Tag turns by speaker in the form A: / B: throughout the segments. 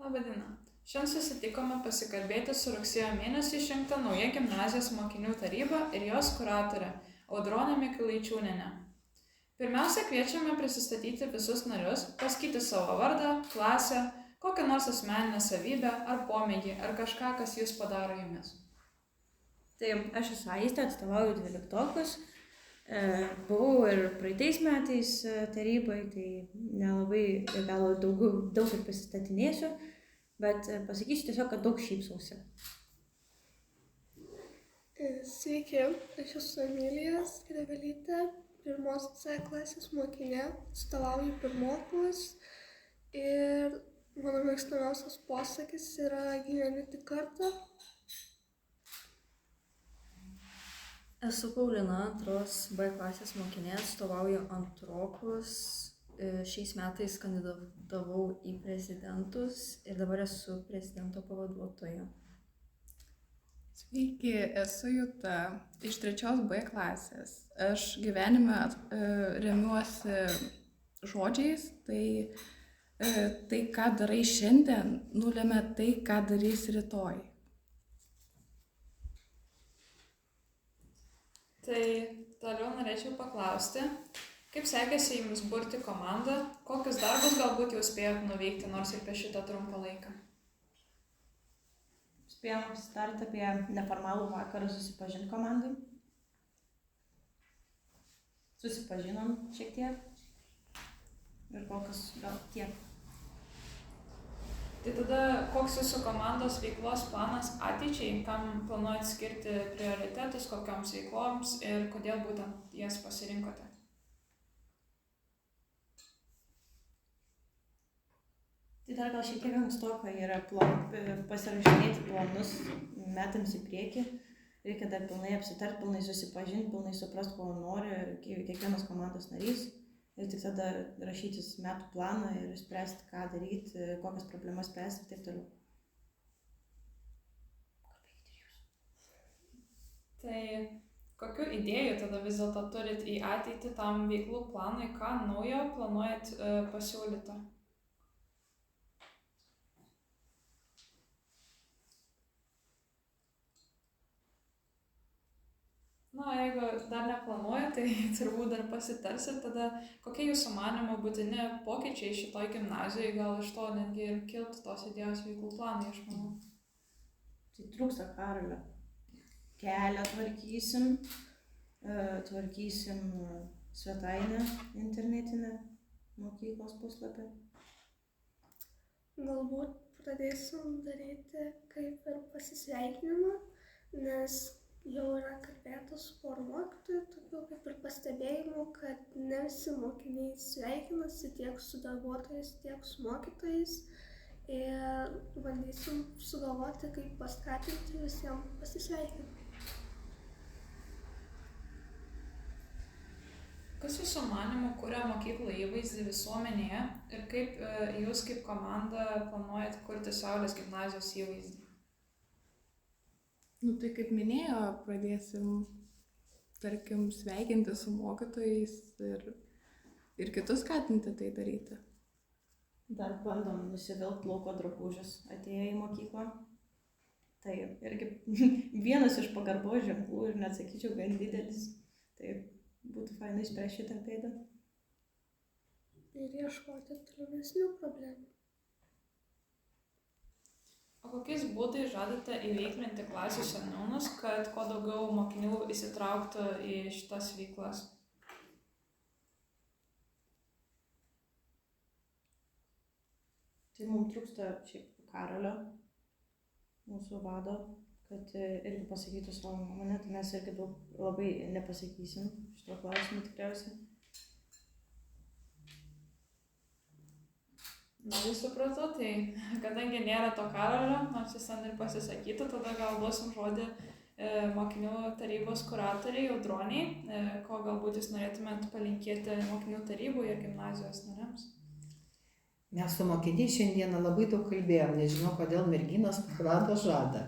A: Labadiena. Šiandien susitikome pasikalbėti su rugsėjo mėnesį išrinkta nauja gimnazijos mokinių taryba ir jos kuratorė Audronė Mikulaičiūnienė. Pirmiausia, kviečiame prisistatyti visus narius, pasakyti savo vardą, klasę, kokią nors asmeninę savybę ar pomėgį, ar kažką, kas jūs padaro jumis.
B: Tai aš esu Aistė, atstovauju 12-okus. Buvau ir praeitais metais tarybai, tai nelabai gal daug ir prisistatinėsiu, bet pasakysiu tiesiog, kad daug šypsausi.
C: Sveiki, aš esu Emilija Skrivelytė, 1 C klasės mokinė, atstovauju pirmokus ir mano mėgstamiausias posakis yra gyveni tik kartą.
D: Esu Paulina, 2 B klasės mokinė, atstovauju antrokus. Šiais metais kandidatavau į prezidentus ir dabar esu prezidento pavaduotoja.
E: Sveiki, esu Juta iš 3 B klasės. Aš gyvenime remiuosi žodžiais, tai ką darai šiandien, nulemia tai, ką darys rytoj.
A: Tai toliau norėčiau paklausti, kaip sekėsi jums burti komandą, kokius darbus galbūt jau spėjot nuveikti, nors ir per šitą trumpą laiką.
B: Spėjom pasitarti apie neformalų vakarą susipažinti komandai. Susipažinom šiek tiek ir kol kas gal tiek.
A: Tai tada koks jūsų komandos veiklos planas ateičiai, kam planuojat skirti prioritetus, kokioms veikloms ir kodėl būtent jas pasirinkote?
B: Tai dar gal šiek tiek ankstoka yra pasirašinėti planus metams į priekį. Reikia dar pilnai apsitarti, pilnai susipažinti, pilnai suprasti, ko nori kiekvienas komandos narys. Ir tik tada rašytis metų planą ir spręsti, ką daryti, kokias problemas spręsti ir taip toliau.
A: Tai kokių idėjų tada vis dėlto turit į ateitį tam veiklų planui, ką naujo planuojat pasiūlyti? Na, jeigu dar neplanuoja, tai turbūt dar pasitarsit, tada kokie jūsų manymu būtini pokyčiai šitoj gimnazijai, gal iš to netgi ir kiltų tos idėjos veiklų planai, aš manau.
B: Tai trūksta Karolio. Kelią tvarkysim svetainę internetinę, mokyklos puslapį.
C: Galbūt pradėsim daryti kaip ir pasisveikinimą, nes jau yra kalbėta su porų mokytojų, tokių kaip ir pastebėjimų, kad ne visi mokiniai sveikinasi tiek su darbuotojais, tiek su mokytojais. Ir bandysim sugalvoti, kaip paskatinti visiems pasisveikinti.
A: Kas jūsų manymu kuria mokyklų įvaizdį visuomenėje ir kaip jūs kaip komanda planuojat kurti Saulės gimnazijos įvaizdį?
E: Tai kaip minėjo, pradėsim, tarkim, sveikinti su mokytojais ir kitus skatinti tai daryti.
B: Dar bandom nusivilkt lauko drabužius atėję į mokyklą. Tai irgi vienas iš pagarbos ženklų ir net sakyčiau gan didelis. Tai būtų fainai išspręsti šitą bėdą.
C: Ir ieškoti tolimesnių problemų.
A: O kokiais būdais žadate įveiklinti klasių seniūnus, kad kuo daugiau mokinių įsitrauktų į šitas veiklas?
B: Tai mums trūksta šiaip Karolio, mūsų vado, kad irgi pasakytų savo nuomonę, tai mes irgi daug labai nepasakysim šito klausimu tikriausiai.
A: Na, jūs supratau, tai kadangi nėra to Karolio, nors jis ten ir pasisakytų, tada gal duosim žodį mokinių tarybos kuratoriai Audroniai, ko galbūt jūs norėtumėt palinkėti mokinių tarybų ir gimnazijos nariams.
F: Mes su mokiniais šiandieną labai daug kalbėjom, nežinau, kodėl merginos rado žadą.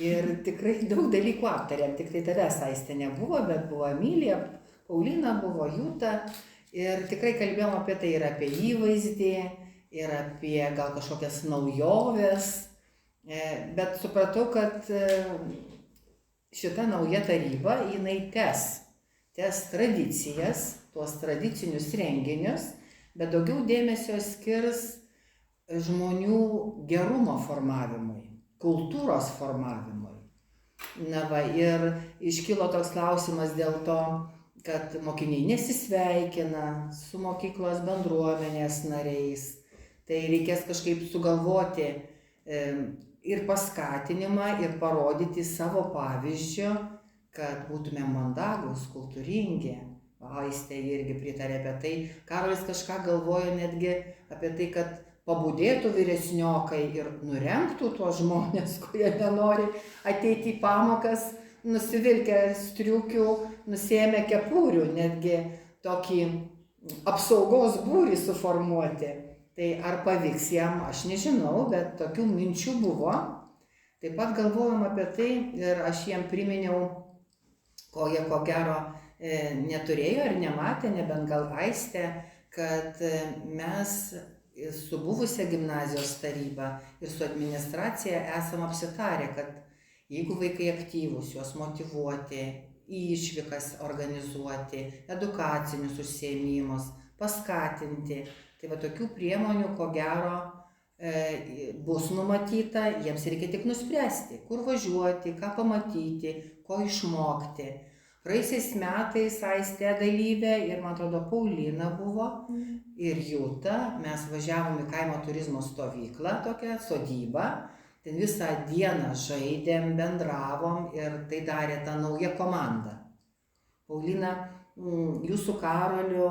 F: Ir tikrai daug dalykų aptarėm, tik tai tavęs Aistė nebuvo, bet buvo Emilija, Paulina, buvo Juta. Ir tikrai kalbėjom apie tai ir apie įvaizdį, ir apie gal kažkokias naujoves, bet supratau, kad šita nauja taryba, jinai tęs tradicijas, tuos tradicinius renginius, bet daugiau dėmesio skirs žmonių gerumo formavimui, kultūros formavimui. Na va, ir iškilo toks klausimas dėl to, kad mokiniai nesisveikina su mokyklos bendruomenės nariais. Tai reikės kažkaip sugalvoti ir paskatinimą, ir parodyti savo pavyzdžio, kad būtume mandagūs, kultūringi. Aistė irgi pritarė apie tai. Karolis kažką galvojo netgi apie tai, kad pabudėtų vyresniokai ir nurengtų tuos žmonės, kurie nenori ateiti į pamokas, nusivilkę striukių, nusiėmę kepurių, netgi tokį apsaugos būrį suformuoti. Tai ar pavyks jam, aš nežinau, bet tokių minčių buvo. Taip pat galvojom apie tai ir aš jiem priminiau, ko jie ko gero neturėjo ir nematė, nebent gal Aistė, kad mes su buvusia gimnazijos taryba ir su administracija esam apsitarę, kad jeigu vaikai aktyvūs, juos motyvuoti, išvykas organizuoti, edukacinius užsiėmimus, paskatinti, tai va tokių priemonių, ko gero, bus numatyta, jiems reikia tik nuspręsti, kur važiuoti, ką pamatyti, ko išmokti. Praeisiais metais Aistė dalyvė ir, man atrodo, Paulina buvo ir Jūta. Mes važiavom į kaimo turizmo stovyklą, tokią sodybą. Ten visą dieną žaidėm, bendravom ir tai darė ta nauja komanda. Paulina, jūs su Karoliu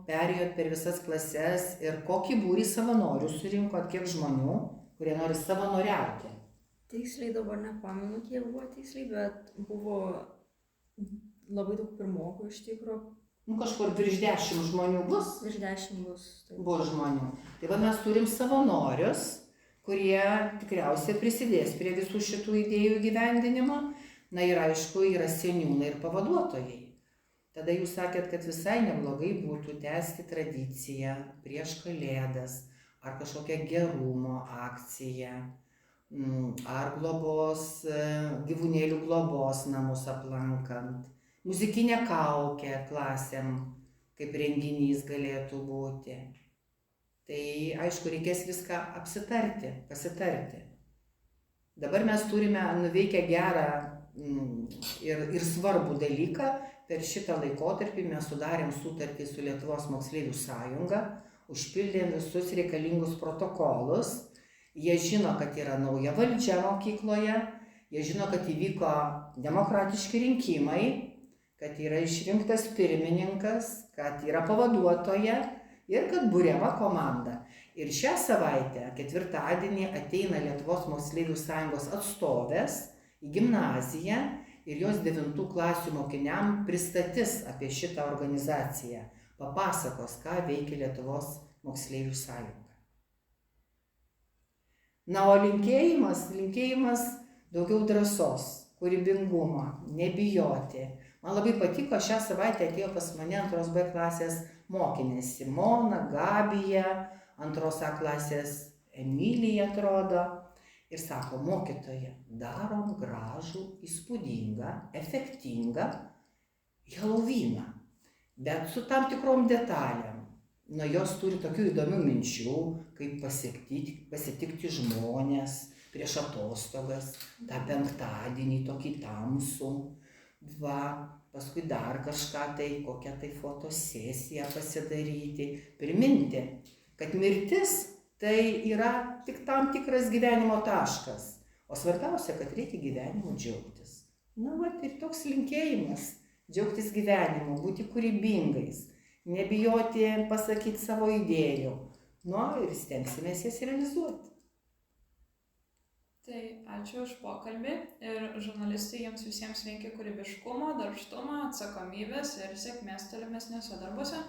F: perėjot per visas klases ir kokį būrį savanorių surinkot, kiek žmonių, kurie nori savanoriauti?
D: Tiksliai dabar nepamenu, kiek buvo tiksliai, bet buvo labai daug pirmokų iš tikrųjų.
F: Kažkur virš 10 žmonių bus?
D: Virš 10 bus. Taip.
F: Buvo žmonių. Tai va mes turim savanorius, kurie tikriausiai prisidės prie visų šitų idėjų įgyvendinimo. Na ir aišku, yra seniūnai ir pavaduotojai. Tada jūs sakėt, kad visai neblogai būtų tęsti tradiciją prieš Kalėdas, ar kažkokią gerumo akciją, ar globos, gyvūnėlių globos namus aplankant. Muzikinė kaukė klasėm, kaip renginys galėtų būti. Tai aišku, reikės viską apsitarti, pasitarti. Dabar mes turime nuveikę gerą ir svarbų dalyką. Per šitą laikotarpį mes sudarėm sutartį su Lietuvos moksleivių sąjunga, užpildėm visus reikalingus protokolus. Jie žino, kad yra nauja valdžia mokykloje, jie žino, kad įvyko demokratiški rinkimai, kad yra išrinktas pirmininkas, kad yra pavaduotoja ir kad buriama komanda. Ir šią savaitę, ketvirtadienį, ateina Lietuvos moksleivių sąjungos atstovės į gimnaziją ir jos 9 klasių mokiniam pristatys apie šitą organizaciją, papasakos, ką veikia Lietuvos moksleivių sąjunga. Na, o linkėjimas daugiau drąsos, kūrybingumo, nebijoti. Man labai patiko, šią savaitę atėjo pas mane 2 B klasės mokinės Simona, Gabija, 2 A klasės Emilija atrodo. Ir sako, mokytoja, darom gražų, įspūdingą, efektingą Helovyną, bet su tam tikrom detalėm. Na, jos turi tokių įdomių minčių, kaip pasitikti žmonės prieš atostogas, tą penktadienį tokį tamsų. Paskui dar kažką tai, kokią tai fotosesiją pasidaryti. Priminti, kad mirtis tai yra tik tam tikras gyvenimo taškas. O svarbiausia, kad reikia gyvenimu džiaugtis. Na, va, ir toks linkėjimas. Džiaugtis gyvenimu, būti kūrybingais, nebijoti pasakyti savo idėjų. Nu, ir stengsimės jas realizuoti.
A: Tai ačiū už pokalbį ir žurnalistai jiems visiems linki kūrybiškumo, darbštumo, atsakomybės ir sėkmės tolimesniuose darbuose.